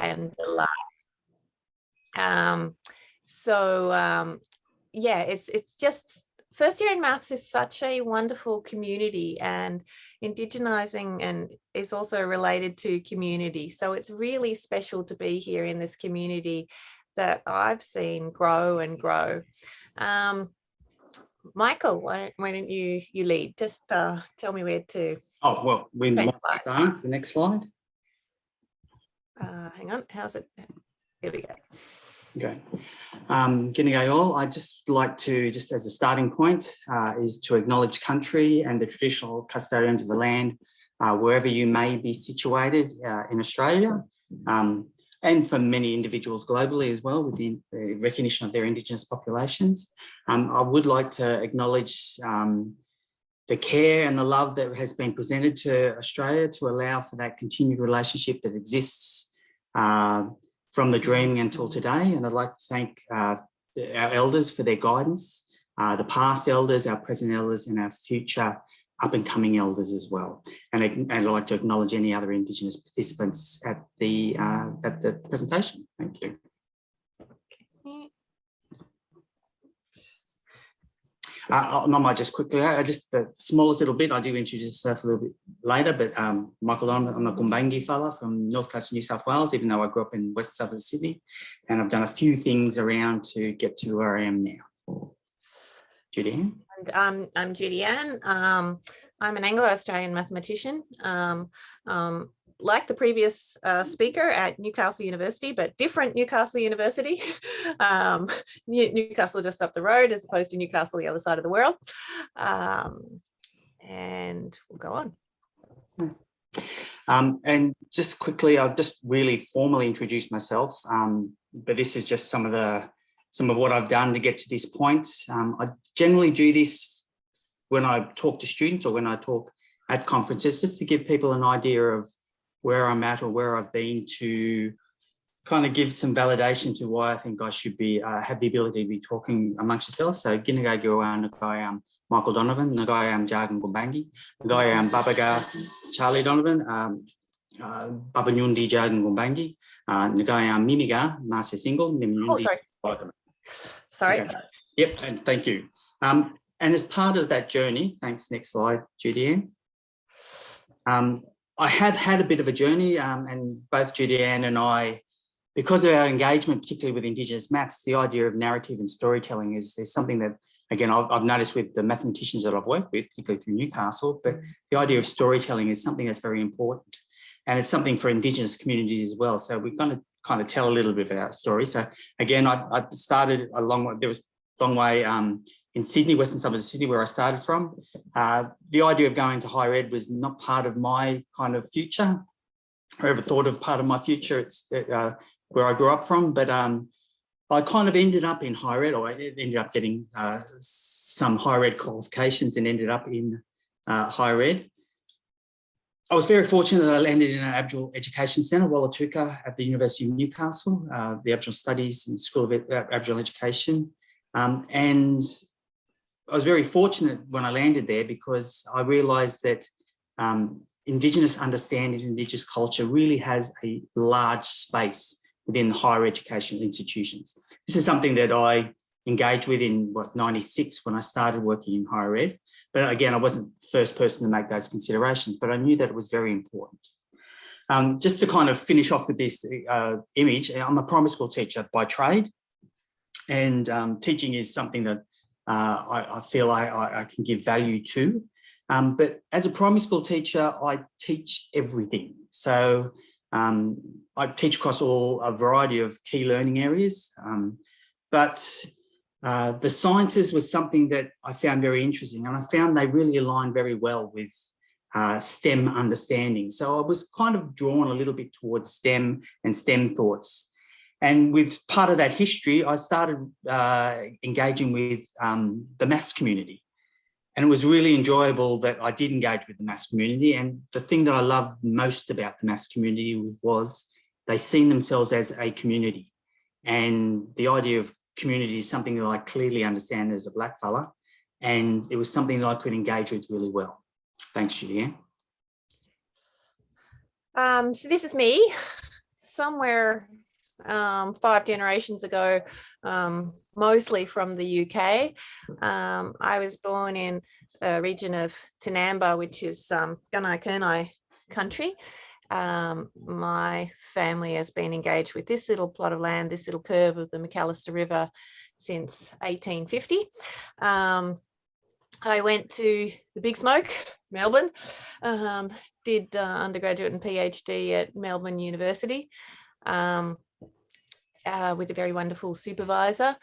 and delight. Yeah, it's just, first year in maths is such a wonderful community, and Indigenising and is also related to community. So it's really special to be here in this community that I've seen grow and grow. Michael, why don't you lead? Just tell me where to. Oh, well, we might start the next slide. Hang on, how's it? Here we go. Okay. G'day all. I'd just like to, just as a starting point, is to acknowledge country and the traditional custodians of the land, wherever you may be situated in Australia, and for many individuals globally as well, within the recognition of their Indigenous populations. I would like to acknowledge the care and the love that has been presented to Australia to allow for that continued relationship that exists from the dreaming until today. And I'd like to thank our elders for their guidance, the past elders, our present elders, and our future up and coming elders as well. And I'd like to acknowledge any other Indigenous participants at the presentation. Thank you. I might just quickly, just the smallest little bit, I do introduce myself a little bit later, but Michael Donovan, I'm a Gumbaynggirr fella from Newcastle, New South Wales, even though I grew up in western suburbs of Sydney, and I've done a few things around to get to where I am now. Judy-Anne? I'm Judy-Anne. I'm an Anglo-Australian mathematician. Like the previous speaker at Newcastle University, but different Newcastle University. Newcastle just up the road as opposed to Newcastle the other side of the world. And we'll go on. And just quickly, I'll just really formally introduce myself, but this is just some of what I've done to get to this point. I generally do this when I talk to students or when I talk at conferences, just to give people an idea of where I'm at or where I've been, to kind of give some validation to why I think I should be have the ability to be talking amongst yourselves. So Ginnagai Gurwan, Nagai Michael Donovan, Nagai Jargon Gumbaynggirr, Nagai Babaga Charlie Donovan, Baba Nyundi Jargon Gumbaynggirr, Nagai Mimiga Master Single. Oh, sorry. Okay. Yep, and thank you. And as part of that journey, thanks, next slide, Judy-Anne. I have had a bit of a journey, and both Judy-Anne and I, because of our engagement, particularly with Indigenous maths, the idea of narrative and storytelling is something that, again, I've noticed with the mathematicians that I've worked with, particularly through Newcastle, but the idea of storytelling is something that's very important. And it's something for Indigenous communities as well. So we're going to kind of tell a little bit of our story. So again, I started a long way, there was a long way in Sydney, western suburbs of Sydney, where I started from. The idea of going to higher ed was not part of my kind of future, or ever thought of part of my future. It's where I grew up from, but I kind of ended up in higher ed, or I ended up getting some higher ed qualifications and ended up in higher ed. I was very fortunate that I landed in an Aboriginal Education Centre, Wallatuka, at the University of Newcastle, the Aboriginal Studies and School of Aboriginal Education. And I was very fortunate when I landed there, because I realised that Indigenous understanding, Indigenous culture really has a large space within higher educational institutions. This is something that I engaged with in, what, 96 when I started working in higher ed. But again, I wasn't the first person to make those considerations, but I knew that it was very important. Just to kind of finish off with this image, I'm a primary school teacher by trade, and teaching is something that I feel I can give value to. But as a primary school teacher, I teach everything. So I teach across a variety of key learning areas, but the sciences was something that I found very interesting, and I found they really aligned very well with STEM understanding. So I was kind of drawn a little bit towards STEM and STEM thoughts. And with part of that history, I started engaging with the maths community. And it was really enjoyable that I did engage with the maths community. And the thing that I loved most about the maths community was they seen themselves as a community. And the idea of community is something that I clearly understand as a black fella. And it was something that I could engage with really well. Thanks, Judy-Anne. So this is me. So somewhere 5 generations ago, mostly from the UK. I was born in a region of Tinamba, which is Gunai country. My family has been engaged with this little plot of land, this little curve of the McAllister River since 1850. I went to the Big Smoke, Melbourne, did undergraduate and PhD at Melbourne University with a very wonderful supervisor.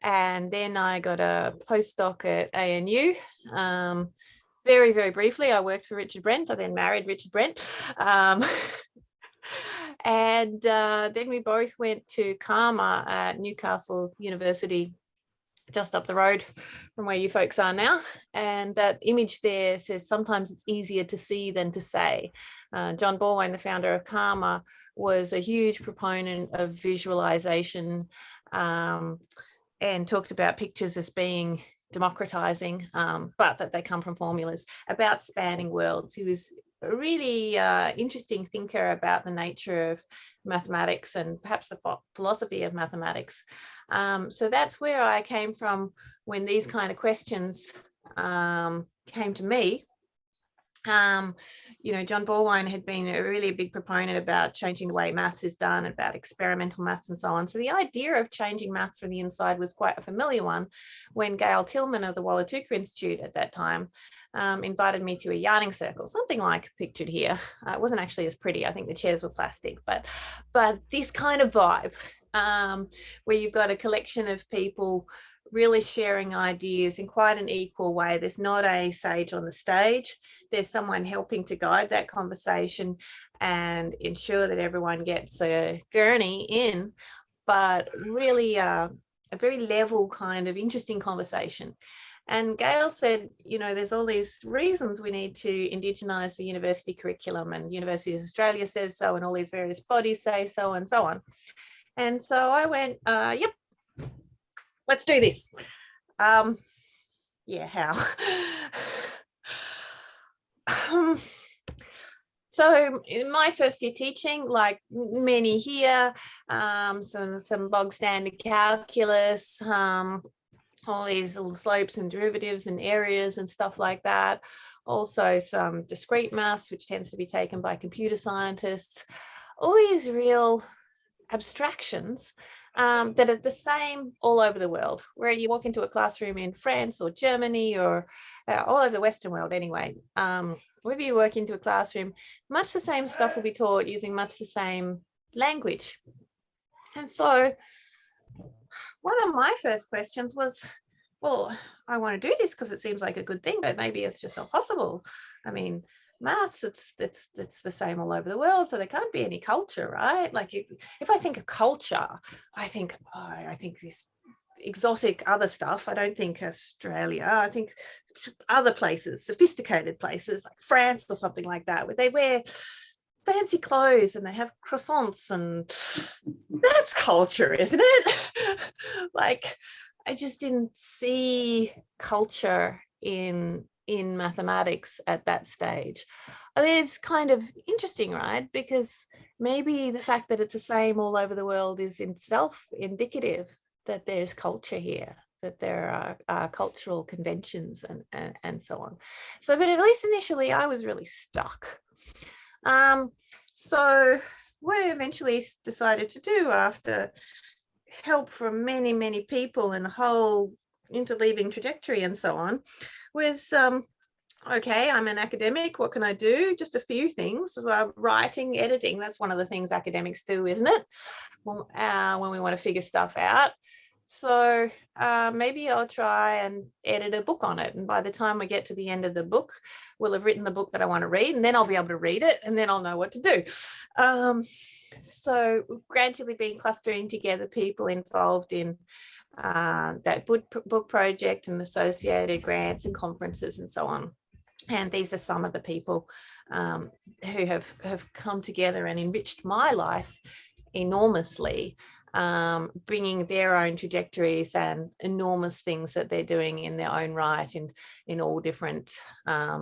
And then I got a postdoc at ANU. Very, very briefly, I worked for Richard Brent. I then married Richard Brent. And then we both went to Karma at Newcastle University, just up the road from where you folks are now. And that image there says, sometimes it's easier to see than to say. John Borwein, the founder of Karma, was a huge proponent of visualization and talked about pictures as being democratizing, but that they come from formulas, about spanning worlds. He was a really interesting thinker about the nature of mathematics and perhaps the philosophy of mathematics. So that's where I came from when these kind of questions came to me. John Borwein had been a really big proponent about changing the way maths is done, about experimental maths and so on. So the idea of changing maths from the inside was quite a familiar one when Gail Tillman of the Wallatuka Institute at that time invited me to a yarning circle, something like pictured here. It wasn't actually as pretty. I think the chairs were plastic, but this kind of vibe where you've got a collection of people really sharing ideas in quite an equal way. There's not a sage on the stage. There's someone helping to guide that conversation and ensure that everyone gets a gurney in, but really a very level kind of interesting conversation. And Gail said, there's all these reasons we need to indigenize the university curriculum, and Universities of Australia says so, and all these various bodies say so, and so on. And so I went, yep, let's do this. Yeah, how? So in my first year teaching, like many here, some bog standard calculus, all these little slopes and derivatives and areas and stuff like that. Also some discrete maths, which tends to be taken by computer scientists. All these real abstractions that are the same all over the world. Where you walk into a classroom in France or Germany or all over the Western world anyway, wherever you work into a classroom, much the same stuff will be taught using much the same language. And so one of my first questions was, well, I want to do this because it seems like a good thing, but maybe it's just not possible. I mean, maths, it's the same all over the world, so there can't be any culture, right? Like if I think of culture, I think this exotic other stuff. I don't think Australia. I think other places, sophisticated places like France or something like that, where they wear fancy clothes and they have croissants, and that's culture, isn't it? Like I just didn't see culture in mathematics at that stage. I mean, it's kind of interesting, right? Because maybe the fact that it's the same all over the world is in itself indicative that there's culture here, that there are cultural conventions and so on. So, but at least initially I was really stuck. So what I eventually decided to do, after help from many, many people and a whole interleaving trajectory and so on, was okay, I'm an academic, what can I do? Just a few things. Writing, editing, that's one of the things academics do, isn't it? When we want to figure stuff out. So maybe I'll try and edit a book on it, and by the time we get to the end of the book, we'll have written the book that I want to read, and then I'll be able to read it, and then I'll know what to do. So we've gradually been clustering together people involved in that book project and associated grants and conferences and so on. And these are some of the people who have come together and enriched my life enormously, bringing their own trajectories and enormous things that they're doing in their own right in all different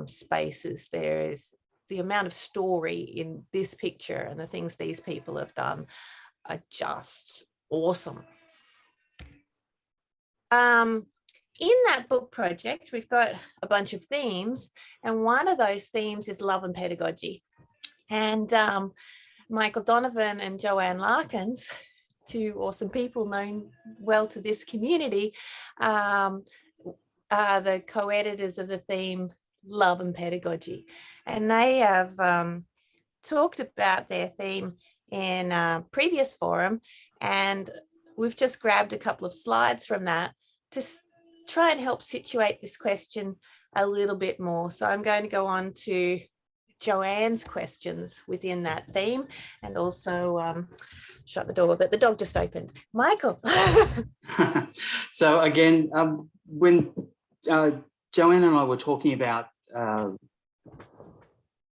spaces. There's the amount of story in this picture and the things these people have done are just awesome. In that book project, we've got a bunch of themes, and one of those themes is love and pedagogy. And Michael Donovan and Joanne Larkins, two awesome people known well to this community, are the co-editors of the theme Love and Pedagogy. And they have talked about their theme in a previous forum, and we've just grabbed a couple of slides from that to try and help situate this question a little bit more. So I'm going to go on to Joanne's questions within that theme, and also shut the door that the dog just opened. Michael. So again, when Joanne and I were talking about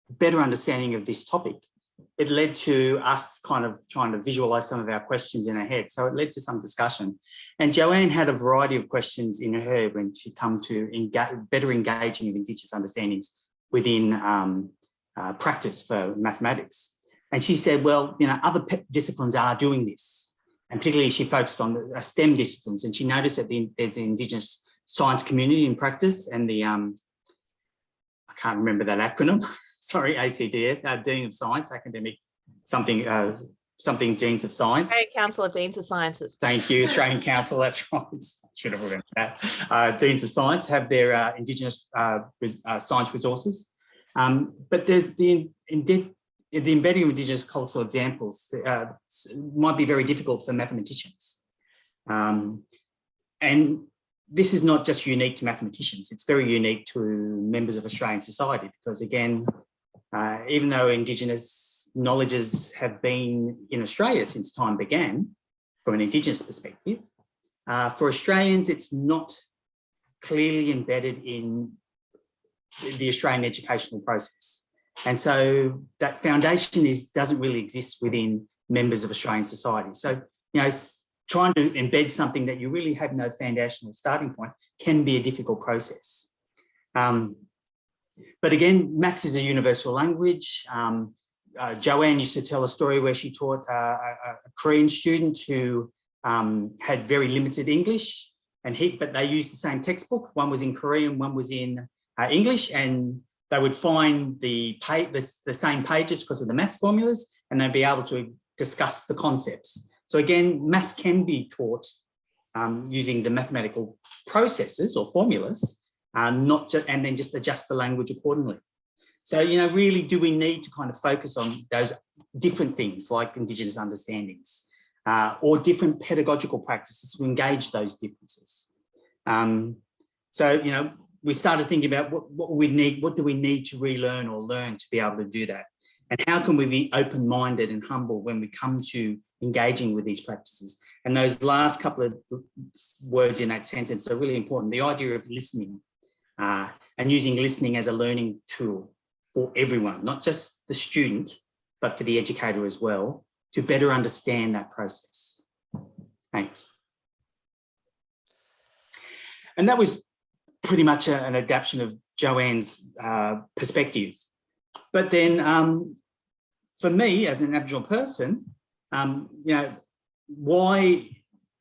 better understanding of this topic, it led to us kind of trying to visualize some of our questions in our head. So it led to some discussion. And Joanne had a variety of questions in her head when she come to better engaging of Indigenous understandings within practice for mathematics. And she said, well, you know, other disciplines are doing this. And particularly she focused on the STEM disciplines. And she noticed that there's the Indigenous science community in practice and the, I can't remember that acronym, sorry, ACDS, Dean of Science, Academic, something Deans of Science. Australian Council of Deans of Sciences. Thank you, Australian Council, that's right. Should have remembered that. Deans of Science have their Indigenous science resources. But there's the embedding of Indigenous cultural examples might be very difficult for mathematicians. And this is not just unique to mathematicians, it's very unique to members of Australian society, because again, even though Indigenous knowledges have been in Australia since time began, from an Indigenous perspective, for Australians, it's not clearly embedded in the Australian educational process. And so that foundation doesn't really exist within members of Australian society. So, you know, trying to embed something that you really have no foundational starting point can be a difficult process. But again, maths is a universal language. Joanne used to tell a story where she taught a Korean student who had very limited English, but they used the same textbook. One was in Korean, one was in English, and they would find the same pages because of the maths formulas, and they'd be able to discuss the concepts. So again, maths can be taught using the mathematical processes or formulas, not just, and then just adjust the language accordingly. So, you know, really, do we need to kind of focus on those different things like Indigenous understandings or different pedagogical practices to engage those differences? So, you know, we started thinking about what do we need to relearn or learn to be able to do that? And how can we be open-minded and humble when we come to engaging with these practices? And those last couple of words in that sentence are really important. The idea of listening and using listening as a learning tool for everyone, not just the student, but for the educator as well, to better understand that process. Thanks. And that was pretty much an adaptation of Joanne's perspective. But then for me, as an Aboriginal person, you know, why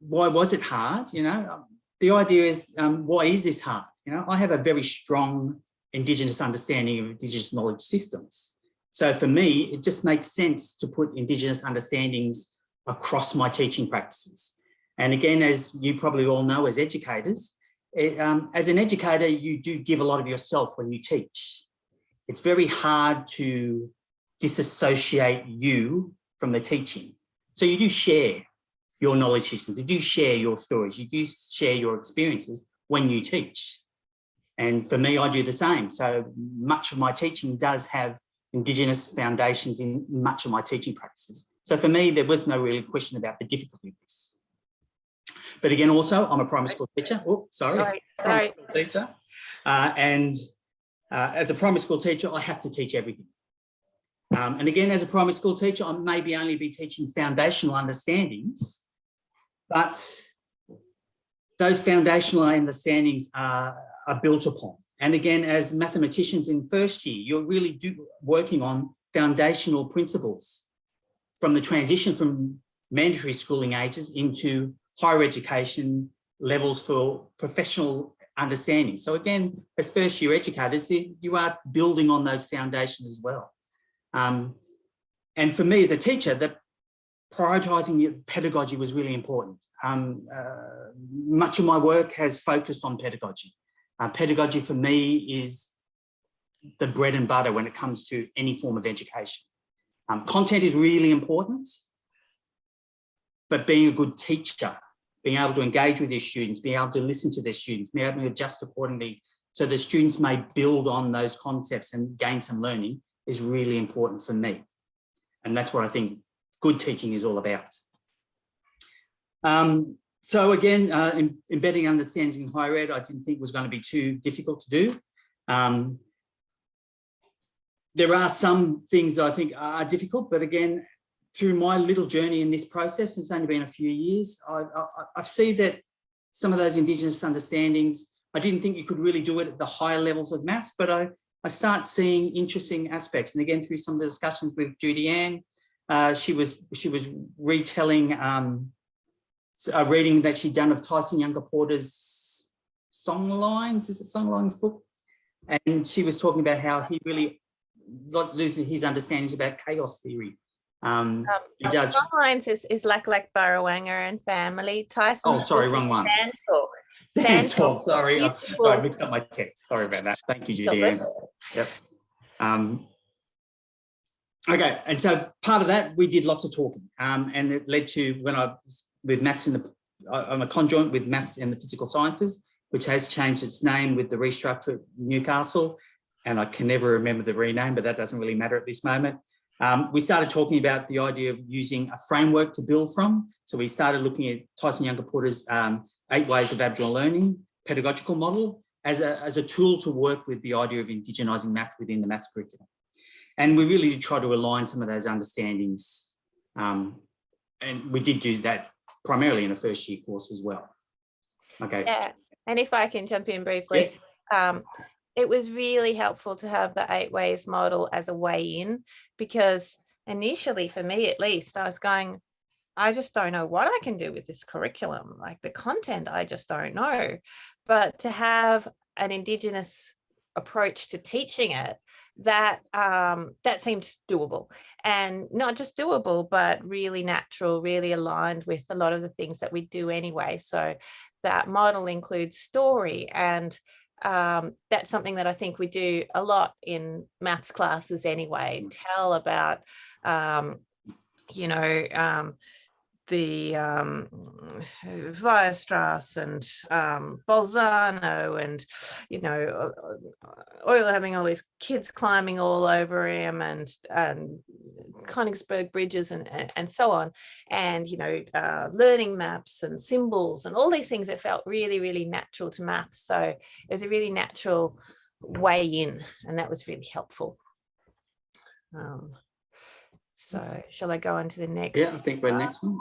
was it hard? You know, the idea is, why is this hard? You know, I have a very strong Indigenous understanding of Indigenous knowledge systems. So for me, it just makes sense to put Indigenous understandings across my teaching practices. And again, as you probably all know as educators, as an educator, you do give a lot of yourself when you teach. It's very hard to disassociate you from the teaching. So you do share your knowledge systems, you do share your stories, you do share your experiences when you teach. And for me, I do the same. So much of my teaching does have Indigenous foundations in much of my teaching practices. So for me, there was no real question about the difficulty of this. But again, also, I'm a primary school teacher. Oh, sorry. Primary school teacher. And as a primary school teacher, I have to teach everything. And again, as a primary school teacher, I maybe only be teaching foundational understandings, but those foundational understandings are built upon. And again, as mathematicians in first year, you're really working on foundational principles from the transition from mandatory schooling ages into higher education levels for professional understanding. So again, as first year educators, you are building on those foundations as well. And for me as a teacher, that prioritising pedagogy was really important. Much of my work has focused on pedagogy. Pedagogy for me is the bread and butter when it comes to any form of education. Content is really important, but being a good teacher, being able to engage with their students, being able to listen to their students, being able to adjust accordingly so the students may build on those concepts and gain some learning is really important for me. And that's what I think good teaching is all about. So again, embedding understanding in higher ed, I didn't think was going to be too difficult to do. There are some things that I think are difficult, but again, through my little journey in this process, it's only been a few years, I see that some of those Indigenous understandings, I didn't think you could really do it at the higher levels of maths, but I start seeing interesting aspects. And again, through some of the discussions with Judy-Anne, she was retelling a reading that she'd done of Tyson Younger Porter's Songlines, is it Songlines book? And she was talking about how he really losing his understandings about chaos theory. He does. Songlines is like Burrowanger and Family. Tyson. Oh, sorry, wrong one. Sandtalk. Sorry, I mixed up my text. Sorry about that. Thank you, Judy-Anne. Yep. Okay, and so part of that, we did lots of talking, and it led to when I was with maths I'm a conjoint with maths and the physical sciences, which has changed its name with the restructure at Newcastle, and I can never remember the rename, but that doesn't really matter at this moment. We started talking about the idea of using a framework to build from. So we started looking at Tyson Younger Porter's 8 Ways of Aboriginal Learning pedagogical model as a tool to work with the idea of indigenising math within the maths curriculum. And we really did try to align some of those understandings. And we did do that primarily in a first year course as well. Okay. Yeah, and if I can jump in briefly, it was really helpful to have the 8 Ways model as a way in, because initially, for me at least, I was going, I just don't know what I can do with this curriculum. Like the content, I just don't know. But to have an Indigenous approach to teaching it, that seemed doable, and not just doable, but really natural, really aligned with a lot of the things that we do anyway. So that model includes story, and that's something that I think we do a lot in maths classes anyway. Tell about, the Weierstrass and Bolzano, and Euler having all these kids climbing all over him, and Königsberg bridges and so on, and learning maps and symbols and all these things that felt really, really natural to maths. So it was a really natural way in, and that was really helpful. So shall I go on to the next? Yeah, I think we're next one.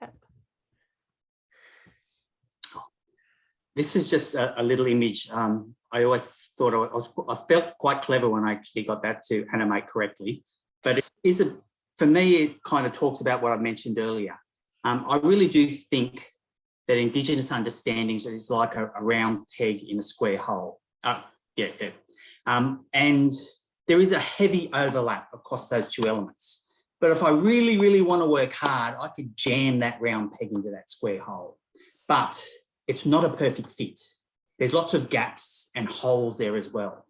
Yeah. This is just a little image. I always thought I felt quite clever when I actually got that to animate correctly. But it is for me, it kind of talks about what I mentioned earlier. I really do think that Indigenous understandings is like a round peg in a square hole. And there is a heavy overlap across those two elements. But if I really, really want to work hard, I could jam that round peg into that square hole. But it's not a perfect fit. There's lots of gaps and holes there as well.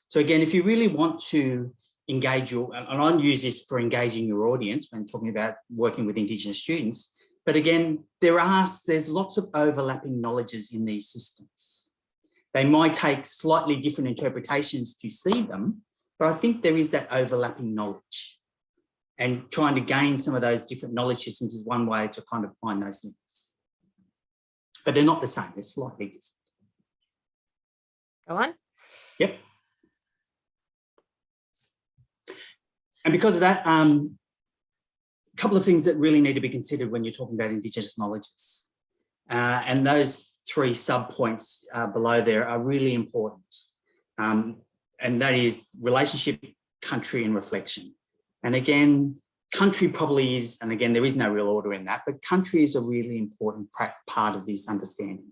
So again, if you really want to engage and I use this for engaging your audience when talking about working with Indigenous students, but again, there's lots of overlapping knowledges in these systems. They might take slightly different interpretations to see them, but I think there is that overlapping knowledge. And trying to gain some of those different knowledge systems is one way to kind of find those links. But they're not the same, they're slightly different. Go on. Yep. And because of that, a couple of things that really need to be considered when you're talking about Indigenous knowledges. And those 3 sub-points below there are really important. and that is relationship, country, and reflection. And again, country probably is, and again, there is no real order in that, but country is a really important part of this understanding.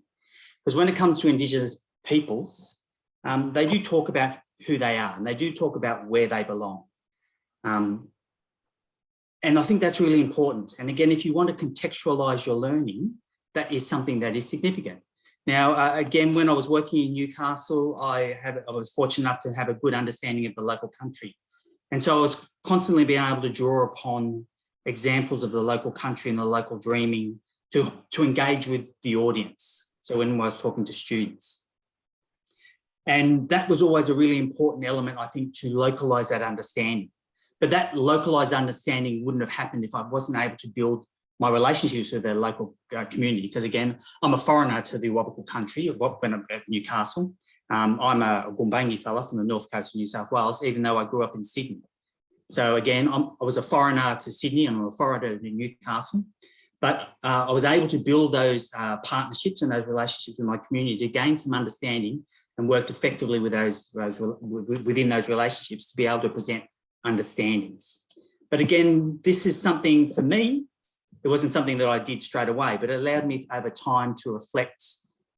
Because when it comes to Indigenous peoples, they do talk about who they are, and they do talk about where they belong. And I think that's really important. And again, if you want to contextualise your learning, that is something that is significant. Now, again, when I was working in Newcastle, I was fortunate enough to have a good understanding of the local country. And so I was constantly being able to draw upon examples of the local country and the local dreaming to engage with the audience. So when I was talking to students. And that was always a really important element, I think, to localise that understanding. But that localised understanding wouldn't have happened if I wasn't able to build my relationships with the local community. Because again, I'm a foreigner to the Awabakal country when I'm at Newcastle. I'm a Gumbaynggirr fella from the north coast of New South Wales, even though I grew up in Sydney. So again, I was a foreigner to Sydney and I'm a foreigner to Newcastle. But I was able to build those partnerships and those relationships with my community to gain some understanding and worked effectively with within those relationships to be able to present understandings. But again, this is something for me, it wasn't something that I did straight away, but it allowed me over time to reflect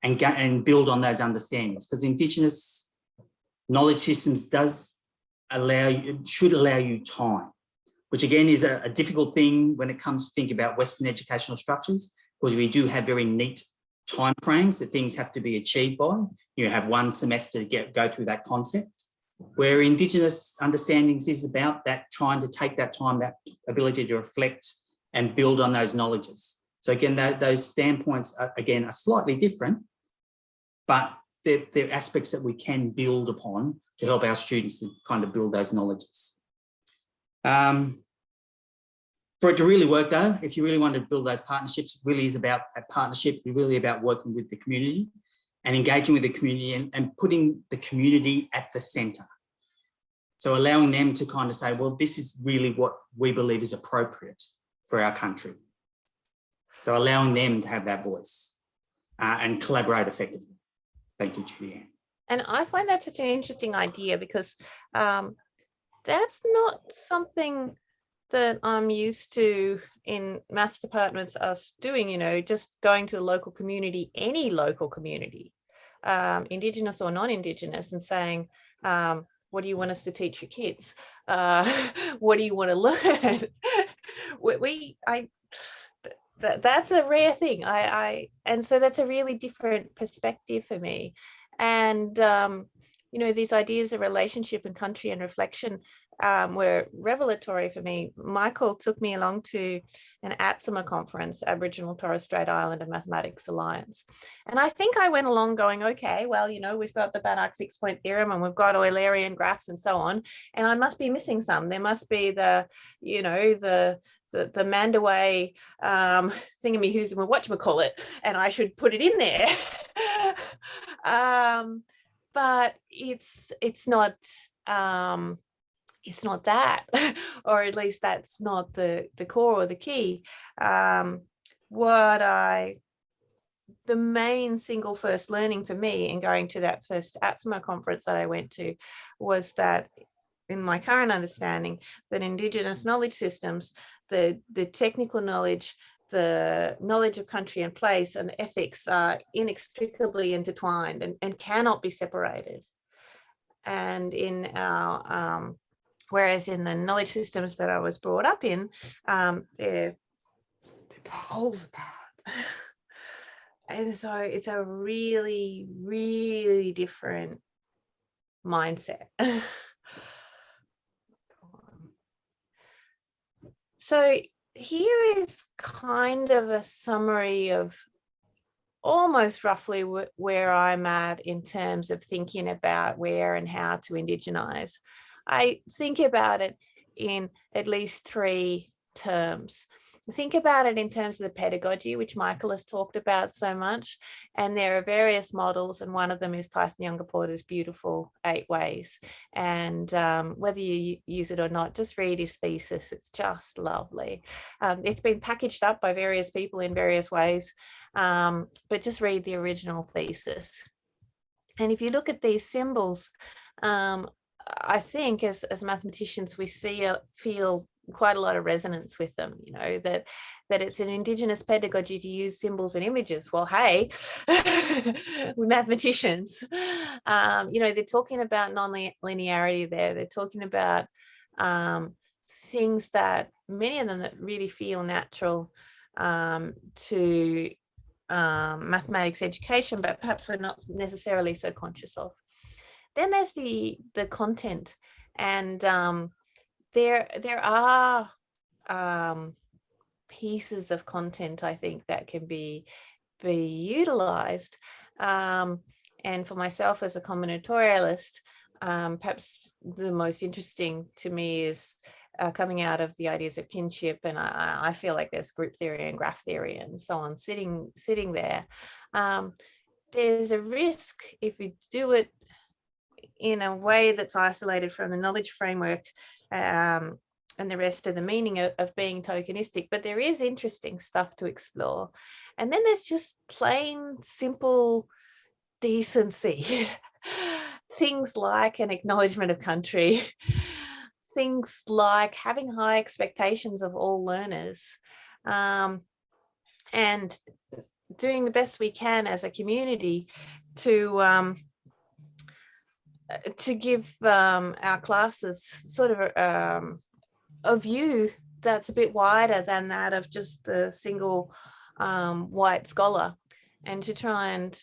and build on those understandings, because Indigenous knowledge systems should allow you time, which again is a difficult thing when it comes to think about Western educational structures, because we do have very neat time frames that things have to be achieved by. You have one semester to go through that concept, where Indigenous understandings is about that, trying to take that time, that ability to reflect and build on those knowledges. So again, those standpoints are slightly different, but they're aspects that we can build upon to help our students to kind of build those knowledges. For it to really work though, if you really want to build those partnerships, it really is about that partnership. It's really about working with the community and engaging with the community and putting the community at the centre. So allowing them to kind of say, well, this is really what we believe is appropriate for our country. So allowing them to have that voice and collaborate effectively. Thank you, Judy-Anne. And I find that such an interesting idea, because that's not something that I'm used to in maths departments us doing, just going to the local community, any local community, Indigenous or non-Indigenous, and saying, what do you want us to teach your kids? What do you want to learn? That's a rare thing. And so that's a really different perspective for me. And, these ideas of relationship and country and reflection were revelatory for me. Michael took me along to an ATSMA conference, Aboriginal Torres Strait Islander Mathematics Alliance. And I think I went along going, okay, well, we've got the Banach fixed point theorem and we've got Eulerian graphs and so on. And I must be missing some. There must be the Mandaway thingamyhoos and whatchamacallit, and I should put it in there. But it's not that, or at least that's not the core or the key. The main single first learning for me in going to that first ATSMA conference that I went to was that, in my current understanding, that Indigenous knowledge systems, the technical knowledge, the knowledge of country and place, and ethics are inextricably intertwined and cannot be separated. And in our whereas in the knowledge systems that I was brought up in, they're poles apart. And so it's a really, really different mindset. So here is kind of a summary of almost roughly where I'm at in terms of thinking about where and how to indigenize. I think about it in at least 3 terms. Think about it in terms of the pedagogy, which Michael has talked about so much. And there are various models, and one of them is Tyson Younger-Porter's beautiful 8 ways. And whether you use it or not, just read his thesis. It's just lovely. It's been packaged up by various people in various ways, but just read the original thesis. And if you look at these symbols, I think as mathematicians, we feel quite a lot of resonance with them, you know, that it's an Indigenous pedagogy to use symbols and images. Well, hey, we're mathematicians. You know, they're talking about non-linearity there. They're talking about things that many of them that really feel natural to mathematics education, but perhaps we're not necessarily so conscious of. Then there's the content, and there are pieces of content, I think, that can be utilized. And for myself as a combinatorialist, perhaps the most interesting to me is coming out of the ideas of kinship, and I feel like there's group theory and graph theory and so on sitting there. There's a risk if you do it in a way that's isolated from the knowledge framework and the rest of the meaning of being tokenistic, but there is interesting stuff to explore. And then there's just plain simple decency. Things like an acknowledgement of country, things like having high expectations of all learners, and doing the best we can as a community to give our classes sort of a view that's a bit wider than that of just the single white scholar, and to try and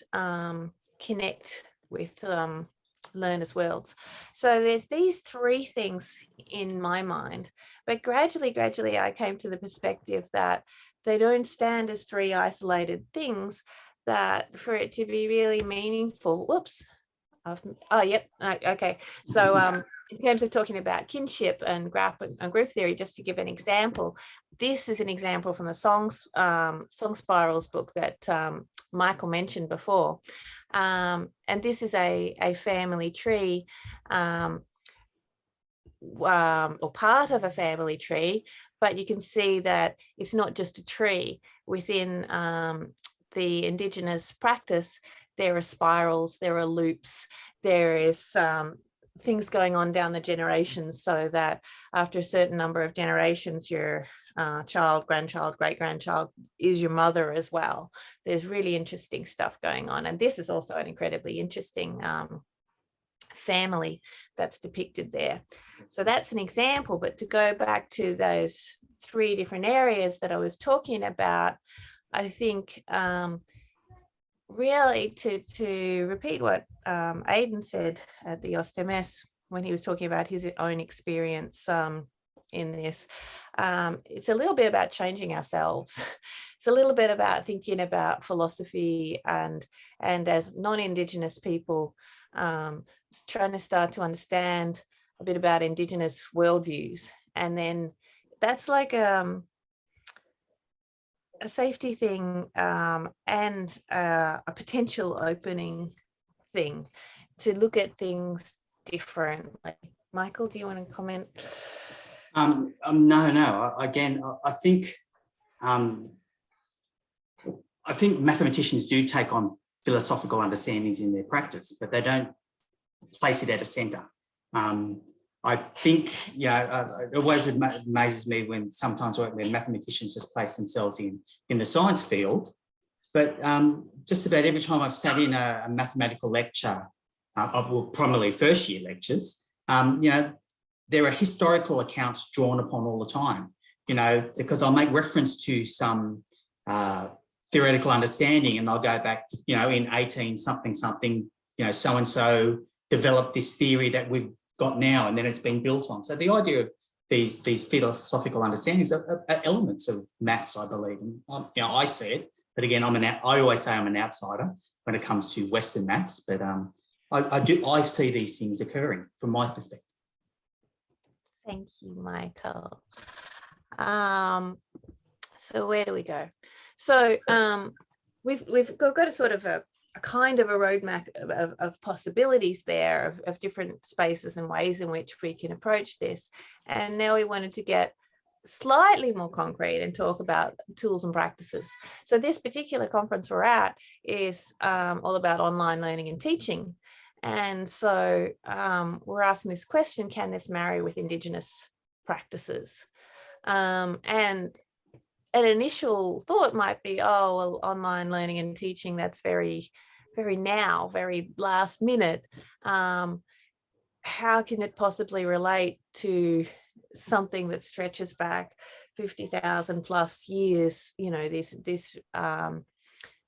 connect with learners' worlds. So there's these three things in my mind, but gradually I came to the perspective that they don't stand as three isolated things, that for it to be really meaningful, okay. So in terms of talking about kinship and graph and group theory, just to give an example, this is an example from the Song Spirals book that Michael mentioned before. And this is a family tree, or part of a family tree, but you can see that it's not just a tree. Within the Indigenous practice, there are spirals, there are loops, there is things going on down the generations, so that after a certain number of generations, your child, grandchild, great-grandchild is your mother as well. There's really interesting stuff going on. And this is also an incredibly interesting family that's depicted there. So that's an example. But to go back to those three different areas that I was talking about, I think really to repeat what Aidan said at the OSTMS when he was talking about his own experience in this, it's a little bit about changing ourselves. It's a little bit about thinking about philosophy and as non-Indigenous people, trying to start to understand a bit about Indigenous worldviews. And then that's like a safety thing and a potential opening thing to look at things differently. Michael, do you want to comment? No. Again, I think mathematicians do take on philosophical understandings in their practice, but they don't place it at a centre. I think, it always amazes me when sometimes when mathematicians just place themselves in the science field. But just about every time I've sat in a mathematical lecture, primarily first year lectures, there are historical accounts drawn upon all the time, because I'll make reference to some theoretical understanding, and I'll go back, in 18 something, so-and-so developed this theory that we've got now, and then it's been built on. So the idea of these philosophical understandings are elements of maths, I believe. And I see it, but again, I always say I'm an outsider when it comes to Western maths, but I see these things occurring from my perspective. Thank you, Michael. So where do we go? So we've got a sort of a kind of a roadmap of possibilities there of different spaces and ways in which we can approach this. And now we wanted to get slightly more concrete and talk about tools and practices. So this particular conference we're at is all about online learning and teaching. And so we're asking this question, can this marry with Indigenous practices? And an initial thought might be, oh, well, online learning and teaching, that's very, very now, very last minute. How can it possibly relate to something that stretches back 50,000 plus years, you know, this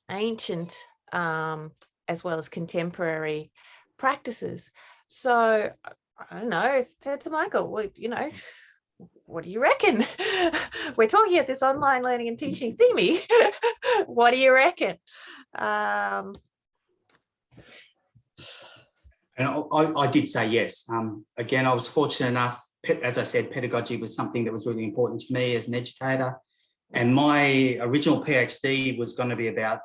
ancient as well as contemporary practices? So I don't know, I said to Michael, well, you know, what do you reckon? We're talking at this online learning and teaching themey. What do you reckon? And I did say yes. Again, I was fortunate enough, as I said, pedagogy was something that was really important to me as an educator. And my original PhD was going to be about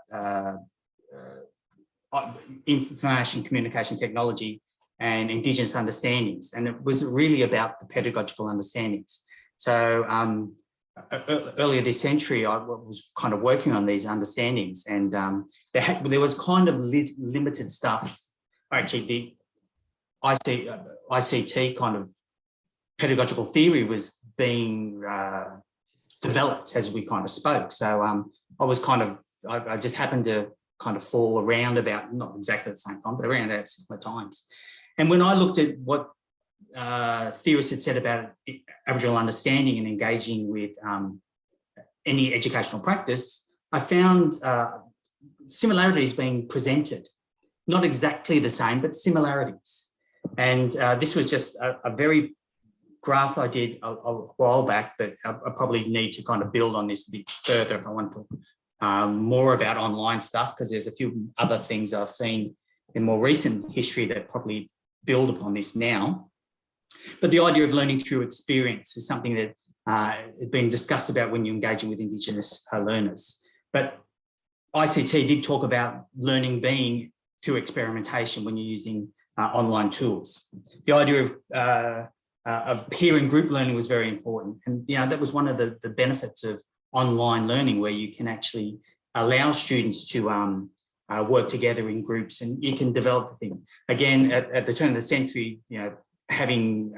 information communication technology and Indigenous understandings. And it was really about the pedagogical understandings. So earlier this century, I was kind of working on these understandings, and there was kind of limited stuff. Actually, the ICT kind of pedagogical theory was being developed as we kind of spoke. So I was kind of, I just happened to kind of fall around about, not exactly at the same time, but around at similar times. And when I looked at what theorists had said about Aboriginal understanding and engaging with any educational practice, I found similarities being presented. Not exactly the same, but similarities. And this was just a very graph I did a while back, but I probably need to kind of build on this a bit further if I want to talk more about online stuff, because there's a few other things I've seen in more recent history that probably build upon this now. But the idea of learning through experience is something that has been discussed about when you're engaging with Indigenous learners. But ICT did talk about learning being through experimentation when you're using online tools. The idea of peer and group learning was very important. And you know, that was one of the benefits of online learning, where you can actually allow students to work together in groups, and you can develop the thing. Again, at the turn of the century, you know, having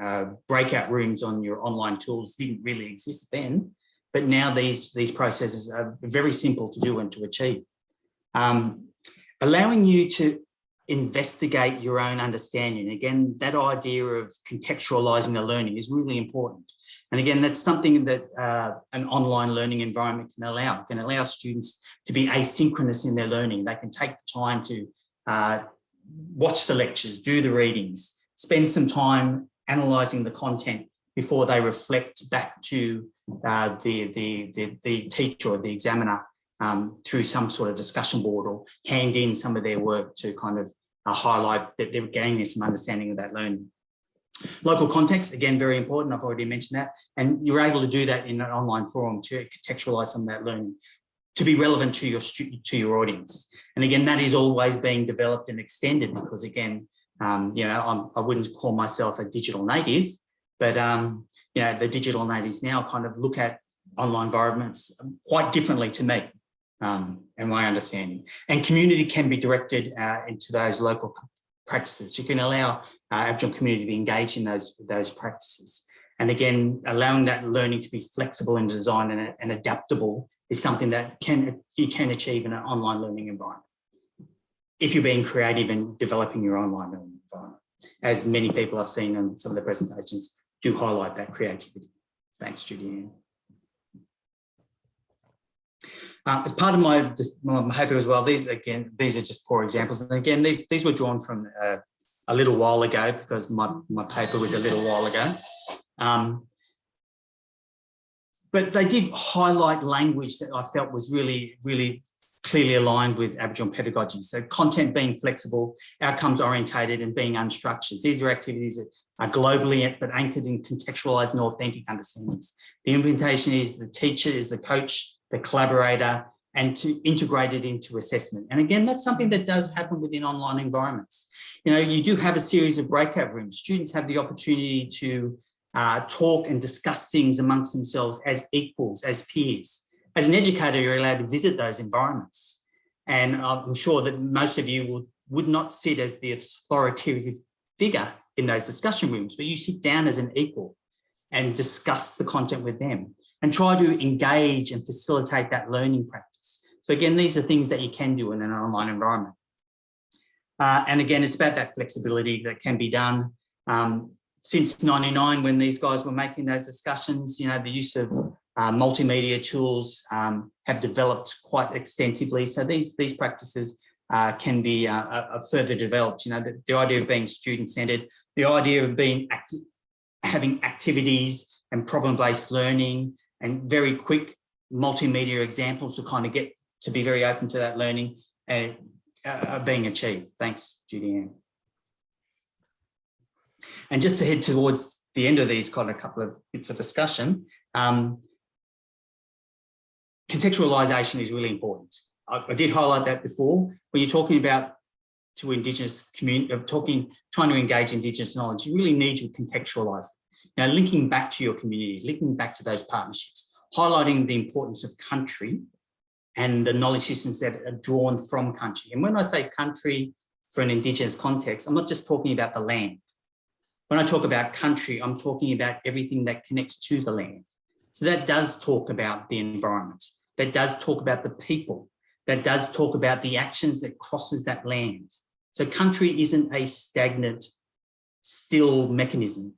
breakout rooms on your online tools didn't really exist then, but now these processes are very simple to do and to achieve. Allowing you to investigate your own understanding. Again, that idea of contextualizing the learning is really important. And again, that's something that an online learning environment can allow. It can allow students to be asynchronous in their learning. They can take the time to watch the lectures, do the readings, spend some time analysing the content before they reflect back to the teacher or the examiner through some sort of discussion board, or hand in some of their work to kind of highlight that they're gaining some understanding of that learning. Local context, again, very important. I've already mentioned that. And you're able to do that in an online forum to contextualise some of that learning to be relevant to your audience. And again, that is always being developed and extended, because again, you know, I wouldn't call myself a digital native, but you know, the digital natives now kind of look at online environments quite differently to me, and my understanding. And community can be directed into those local practices. You can allow Aboriginal community to be engaged in those practices. And again, allowing that learning to be flexible in design and adaptable is something that you can achieve in an online learning environment, if you're being creative and developing your online learning environment, as many people I've seen in some of the presentations do highlight that creativity. Thanks, Judy-Anne. As part of my paper as well, these are just poor examples. And again, these were drawn from a little while ago, because my paper was a little while ago. But they did highlight language that I felt was really, really clearly aligned with Aboriginal pedagogy. So content being flexible, outcomes orientated, and being unstructured. These are activities that are globally but anchored in contextualised and authentic understandings. The implementation is the teacher is the coach, the collaborator, and to integrate it into assessment. And again, that's something that does happen within online environments. You know, you do have a series of breakout rooms. Students have the opportunity to talk and discuss things amongst themselves as equals, as peers. As an educator, you're allowed to visit those environments. And I'm sure that most of you will would not sit as the authoritative figure in those discussion rooms, but you sit down as an equal and discuss the content with them and try to engage and facilitate that learning practice. So again, these are things that you can do in an online environment. And again, it's about that flexibility that can be done. Since '99, when these guys were making those discussions, you know, the use of multimedia tools have developed quite extensively. So these practices can be further developed. You know, the idea of being student-centered, the idea of having activities and problem-based learning and very quick multimedia examples to kind of get to be very open to that learning and are being achieved. Thanks, Judy-Anne. And just to head towards the end of these kind of couple of bits of discussion, contextualisation is really important. I did highlight that before. When you're talking about to Indigenous community, trying to engage Indigenous knowledge, you really need to contextualise it. Now, linking back to your community, linking back to those partnerships, highlighting the importance of country and the knowledge systems that are drawn from country. And when I say country for an Indigenous context, I'm not just talking about the land. When I talk about country, I'm talking about everything that connects to the land. So that does talk about the environment. That does talk about the people. That does talk about the actions that crosses that land. So country isn't a stagnant, still mechanism.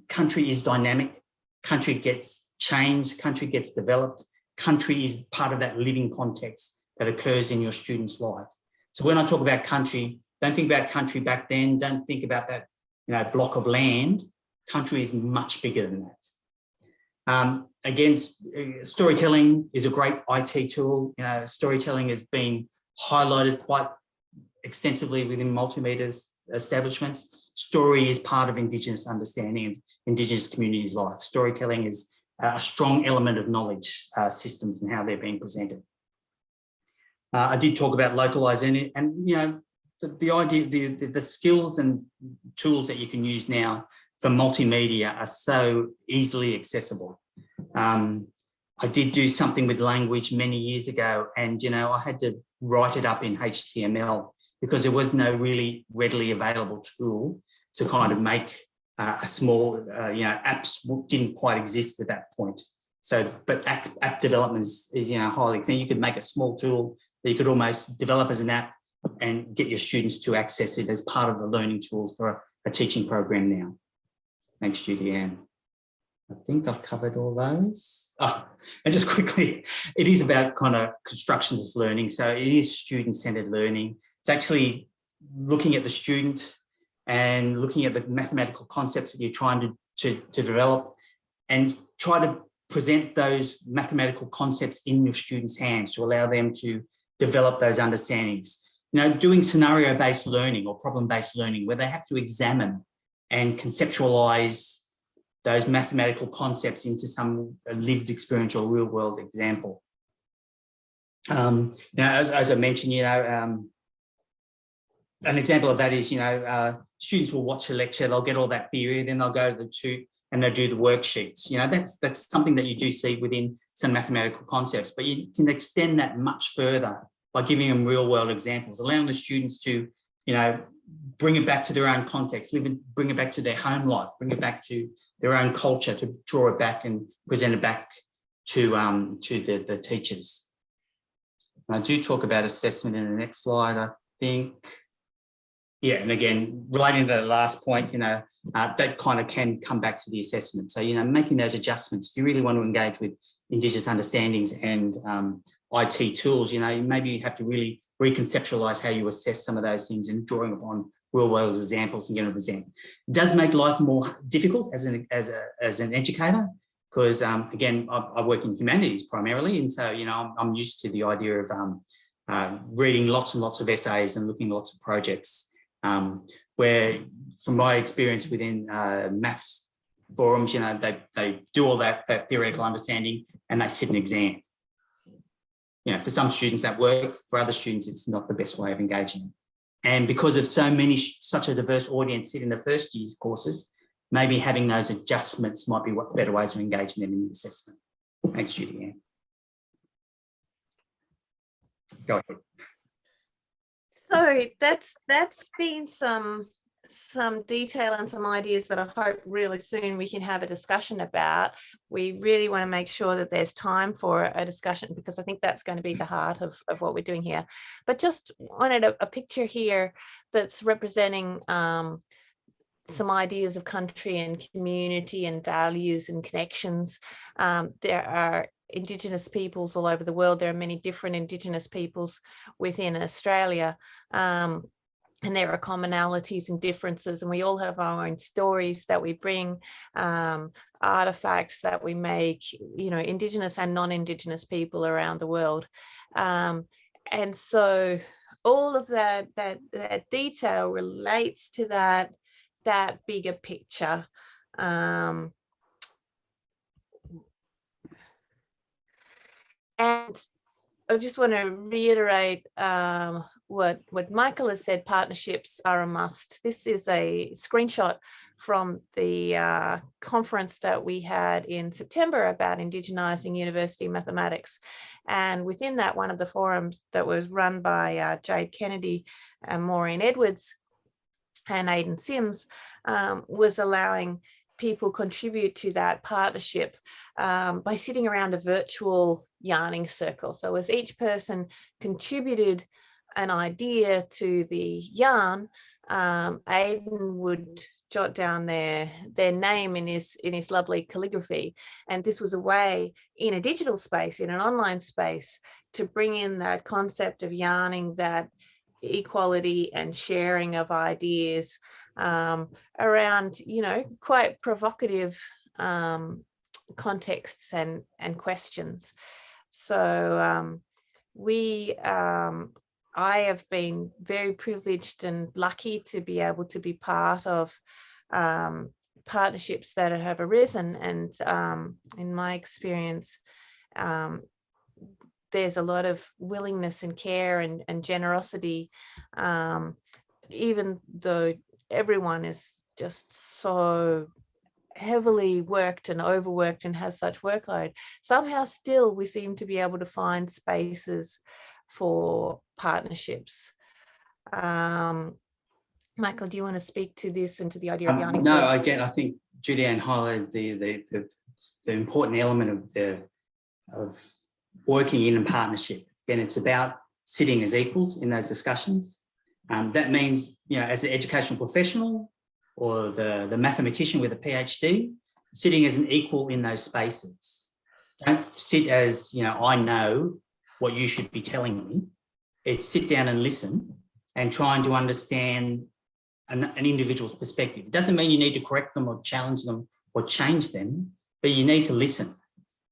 Country is dynamic. Country gets changed. Country gets developed. Country is part of that living context that occurs in your student's life. So when I talk about country, don't think about country back then. Don't think about that, you know, block of land. Country is much bigger than that. Again, storytelling is a great IT tool. You know, storytelling has been highlighted quite extensively within multimedia establishments. Story is part of Indigenous understanding of Indigenous communities' life. Storytelling is a strong element of knowledge systems and how they're being presented. I did talk about localizing, and you know, the idea, the skills and tools that you can use now for multimedia are so easily accessible. I did do something with language many years ago, and you know, I had to write it up in HTML because there was no really readily available tool to kind of make a small, you know, apps didn't quite exist at that point. So, but app development is you know, highly thin. You could make a small tool that you could almost develop as an app and get your students to access it as part of the learning tools for a teaching program now. Thanks, Judy-Anne. I think I've covered all those. Oh, and just quickly, it is about kind of constructions of learning. So it is student-centered learning. It's actually looking at the student and looking at the mathematical concepts that you're trying to develop and try to present those mathematical concepts in your students' hands to allow them to develop those understandings. You know, doing scenario-based learning or problem-based learning where they have to examine and conceptualize those mathematical concepts into some lived experience or real-world example. You know, as I mentioned, you know, an example of that is, you know, students will watch a lecture, they'll get all that theory, then they'll go to the tube and they'll do the worksheets. You know, that's something that you do see within some mathematical concepts, but you can extend that much further by giving them real-world examples, allowing the students to, you know, bring it back to their own context, bring it back to their home life, bring it back to their own culture, to draw it back and present it back to the teachers. And I do talk about assessment in the next slide, I think. Yeah, and again, relating to the last point, you know, that kind of can come back to the assessment. So, you know, making those adjustments, if you really want to engage with Indigenous understandings and IT tools, you know, maybe you have to really reconceptualize how you assess some of those things and drawing upon real-world examples and getting a present. It does make life more difficult as an educator because, again, I work in humanities primarily, and so, you know, I'm used to the idea of reading lots and lots of essays and looking at lots of projects, where, from my experience within maths forums, you know, they do all that theoretical understanding and they sit an exam. You know, for some students that work, for other students, it's not the best way of engaging. And because of such a diverse audience in the first year's courses, maybe having those adjustments might be better ways of engaging them in the assessment. Thanks, Judy-Anne. Go ahead. So that's been some detail and some ideas that I hope really soon we can have a discussion about. We really want to make sure that there's time for a discussion, because I think that's going to be the heart of what we're doing here. But just wanted a picture here that's representing some ideas of country and community and values and connections. There are Indigenous peoples all over the world. There are many different Indigenous peoples within Australia. And there are commonalities and differences, and we all have our own stories that we bring, artifacts that we make, you know, Indigenous and non-Indigenous people around the world. And so all of that detail relates to that bigger picture. And I just want to reiterate what Michael has said: partnerships are a must. This is a screenshot from the conference that we had in September about Indigenising University Mathematics. And within that, one of the forums that was run by Jade Kennedy and Maureen Edwards and Aidan Sims was allowing people contribute to that partnership by sitting around a virtual yarning circle. So as each person contributed an idea to the yarn, Aidan would jot down their name in his lovely calligraphy. And this was a way in a digital space, in an online space, to bring in that concept of yarning, that equality and sharing of ideas around, you know, quite provocative contexts and questions. So I have been very privileged and lucky to be able to be part of partnerships that have arisen, and in my experience, there's a lot of willingness and care and generosity, even though everyone is just so heavily worked and overworked and has such workload. Somehow still we seem to be able to find spaces for partnerships. Michael, do you want to speak to this and to the idea of yarning? No, again, I think Judy-Anne highlighted the important element of working in a partnership. Again, it's about sitting as equals in those discussions. That means, you know, as an educational professional or the mathematician with a PhD, sitting as an equal in those spaces. Don't sit as, you know, I know what you should be telling me. It's sit down and listen and trying to understand an individual's perspective. It doesn't mean you need to correct them or challenge them or change them, but you need to listen.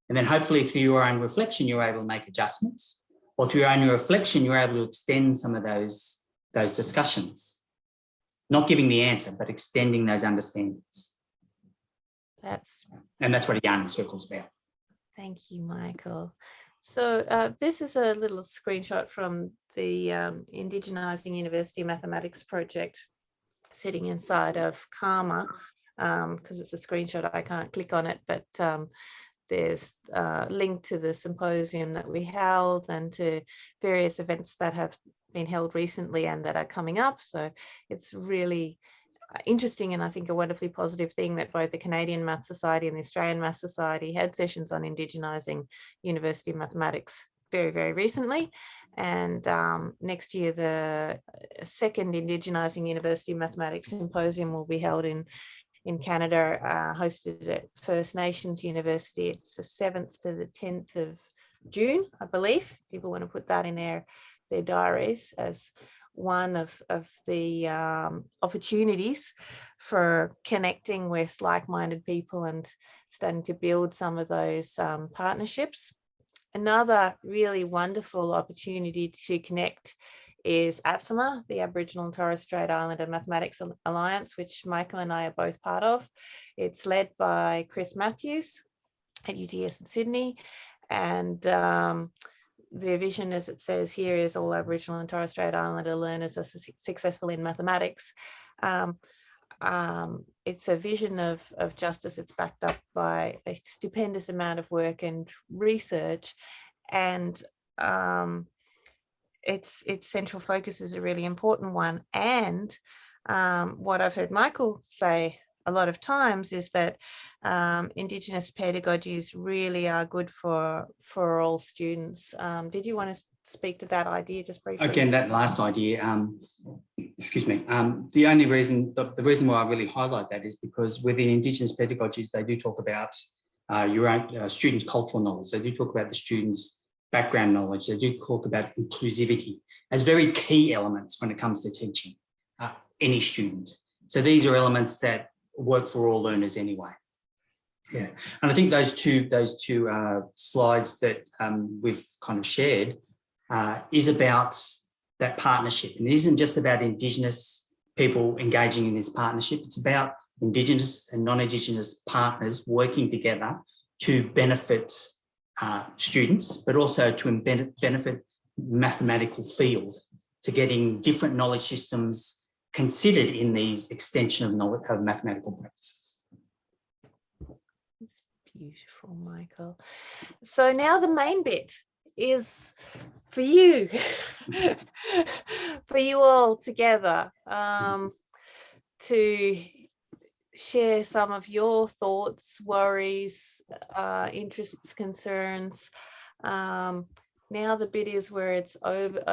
And then hopefully through your own reflection, you're able to make adjustments, or through your own reflection, you're able to extend some of those discussions. Not giving the answer, but extending those understandings. That's what a yarning circle is about. Thank you, Michael. So this is a little screenshot from the Indigenising University Mathematics project, sitting inside of Karma, because it's a screenshot, I can't click on it, but there's a link to the symposium that we held and to various events that have been held recently and that are coming up. So it's really interesting, and I think a wonderfully positive thing that both the Canadian Math Society and the Australian Math Society had sessions on Indigenising University Mathematics very, very recently. And next year, the second Indigenising University Mathematics Symposium will be held in Canada, hosted at First Nations University. It's the 7th to the 10th of June, I believe. People want to put that in their diaries as one of the opportunities for connecting with like-minded people and starting to build some of those partnerships. Another really wonderful opportunity to connect is ATSMA, the Aboriginal and Torres Strait Islander Mathematics Alliance, which Michael and I are both part of. It's led by Chris Matthews at UTS in Sydney, and their vision, as it says here, is all Aboriginal and Torres Strait Islander learners are successful in mathematics. It's a vision of justice. It's backed up by a stupendous amount of work and research, and its central focus is a really important one. And what I've heard Michael say a lot of times is that Indigenous pedagogies really are good for all students. Did you want to speak to that idea just briefly? Again, that last idea, excuse me, the only reason, the reason why I really highlight that is because within Indigenous pedagogies, they do talk about your own students' cultural knowledge. They do talk about the students' background knowledge. They do talk about inclusivity as very key elements when it comes to teaching any student. So these are elements that work for all learners anyway. Yeah, and I think those two slides that we've kind of shared is about that partnership. And it isn't just about Indigenous people engaging in this partnership. It's about Indigenous and non-Indigenous partners working together to benefit students, but also to benefit mathematical field, to getting different knowledge systems considered in these extension of knowledge of mathematical practices. It's beautiful, Michael. So now the main bit is for you, for you all together, to share some of your thoughts, worries, interests, concerns. Now the bit is where it's over